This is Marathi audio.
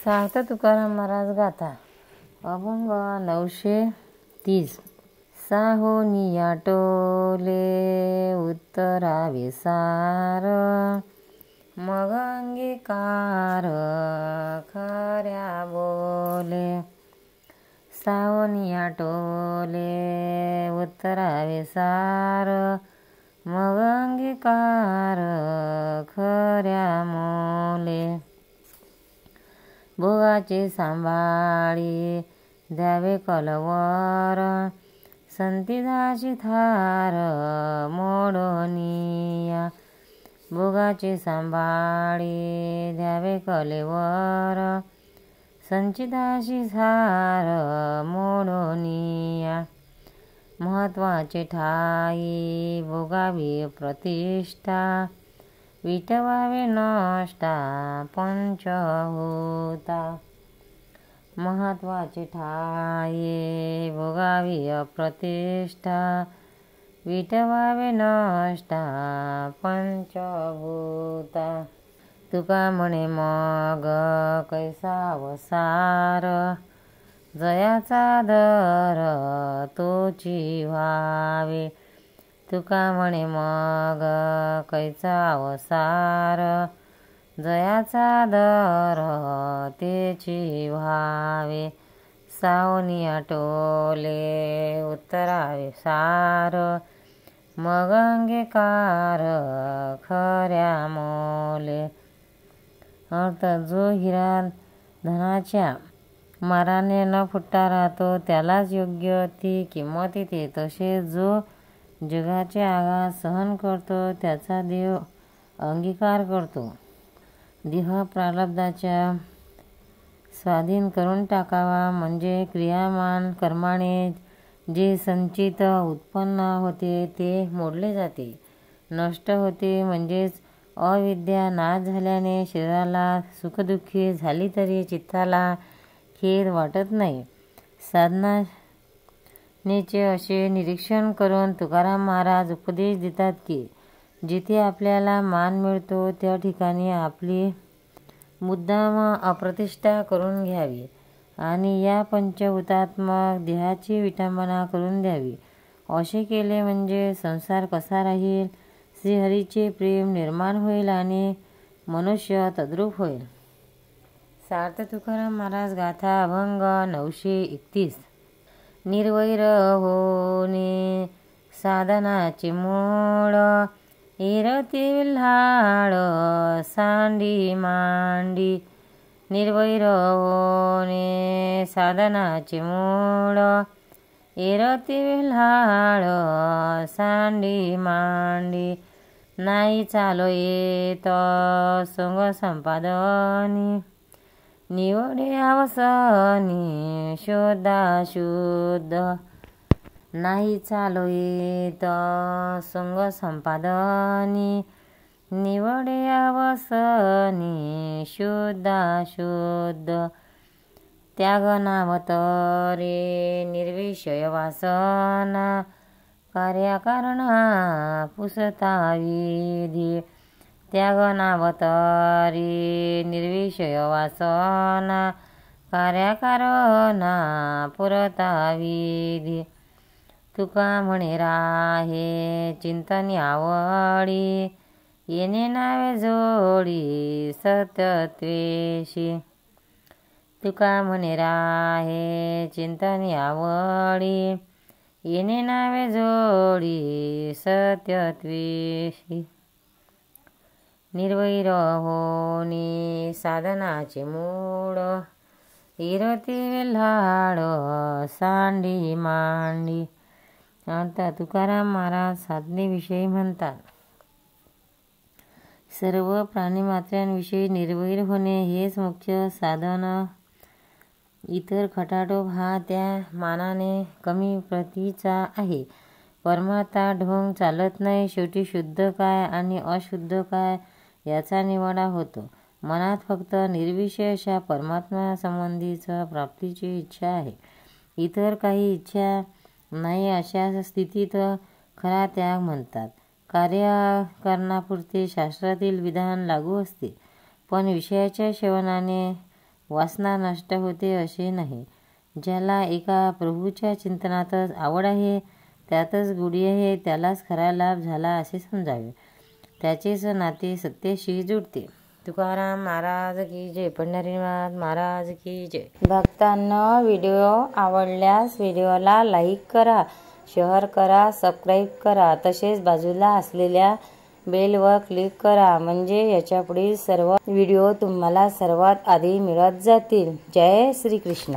सांगत तुकाराम महाराज गाथा अभंग 930. साहोनिया टोले उत्तरावे सार, मग अंगीकार खऱ्या बोले. साहोनिया टोले उत्तरावे सार, मग अंगीकार खऱ्या मोले. भोगाचे सांभाळी द्यावे कलवर, संतीदाची थार मोडनिया. भोगाचे सांभाळी द्यावे कलेवर, संचिताची थार मोडनिया. महत्वाचे ठाई भोगावी प्रतिष्ठा, विटवावे नष्टा पंचभूता. महत्वाचे ठाई भोगावी अप्रतिष्ठा, विटवावे नष्टा पंचभूता. तुका म्हणे मग कैसा वसार, जयाचा दर तोची व्हावे. तुका म्हणे मग कैचा अवसार, जयाचा दर तेची व्हावे. सावनिया टोले उत्तरावे सार, मग अंगीकार खऱ्या मोले. अर्थ जो हिरा धनाच्या माराने न फुटता राहतो त्यालाच योग्य ती किंमत येते. तसे जो जगाचे आघात सहन करतो त्याचा देव अंगीकार करतो. देह प्रारब्धाच्या स्वाधीन करून टाकावा म्हणजे क्रियामान कर्माने जे संचित उत्पन्न होते ते मोडले जाते, नष्ट होते. म्हणजेच अविद्या नाश झाल्याने शरीराला सुखदुःखी झाली तरी चित्ताला खेद वाटत नाही. साधनेचे असे निरीक्षण करून तुकाराम महाराज उपदेश देतात की जिथे आपल्याला मान मिळतो त्या ठिकाणी आपली मुद्दाम अप्रतिष्ठा करून घ्यावी आणि या पंचभूतात्मक देहाची विटंबना करून द्यावी. असे केले म्हणजे संसार कसा राहील, श्रीहरीचे प्रेम निर्माण होईल आणि मनुष्य तद्रूप होईल. सार्थ तुकाराम महाराज गाथा अभंग 931. निर्वैर होणे साधनाचे मूळ, इरती विल्हाळ सांडी मांडी. निर्वैर होणे साधनाचे मूळ, इरती विल्हाळ सांडी मांडी. नाही चालो येत संग संपादनी, निवडे अवसनी शोधा शुद्ध. नाही चालो येत संग संपादनी, निवडे अवसनी शुद्धा शुद्ध. त्याग नामतरे निर्विषय वासना, कार्याकारणा पुसता विधी. त्याग नामतरे निर्विषय वासना, कार्याकारणा पुरता विधी. तुका म्हणे राहे चिंतनी आवडी, येणे नावे जोडी सत्यत्वेशी. तुका म्हणे राहे चिंतनी आवडी, येणे नावे जोडी सत्यत्वेशी. निर्वैर होणे साधनाचे मूळ, इरती विल्हाळ सांडी मांडी. आता तुकाराम महाराज साधनेविषयी म्हणतात. सर्व प्राणीमात्रांविषयी निर्वैर होणे हेच मुख्य साधन. इतर खटाटोप हा त्या मानाने कमी प्रतीचा आहे. परमार्था ढोंग चालत नाही. शेवटी शुद्ध काय आणि अशुद्ध काय याचा निवाडा होतो. मनात फक्त निर्विषय अशा परमात्मा संबंधीच प्राप्तीची इच्छा आहे. इतर काही इच्छा नाही. अशा स्थितीत खरा त्याग म्हणतात. कार्यकारणापुरते शास्त्रातील विधान लागू असते, पण विषयाच्या सेवनाने वासना नष्ट होते असे नाही. ज्याला एका प्रभूच्या चिंतनातच आवड आहे, त्यातच गोडी आहे, त्यालाच खरा लाभ झाला असे समजावे. त्याचेच नाते सत्याशी जुळते. तुकाराम महाराज की जय. पंढरीनाथ महाराज की जय. भक्तांनो, व्हिडिओ आवडल्यास व्हिडिओला लाईक करा, शेअर करा, सबस्क्राईब करा. तसेच बाजूला असलेल्या बेलवर क्लिक करा, म्हणजे याच्या पुढील सर्व व्हिडिओ तुम्हाला सर्वात आधी मिळत जातील. जय श्री कृष्ण.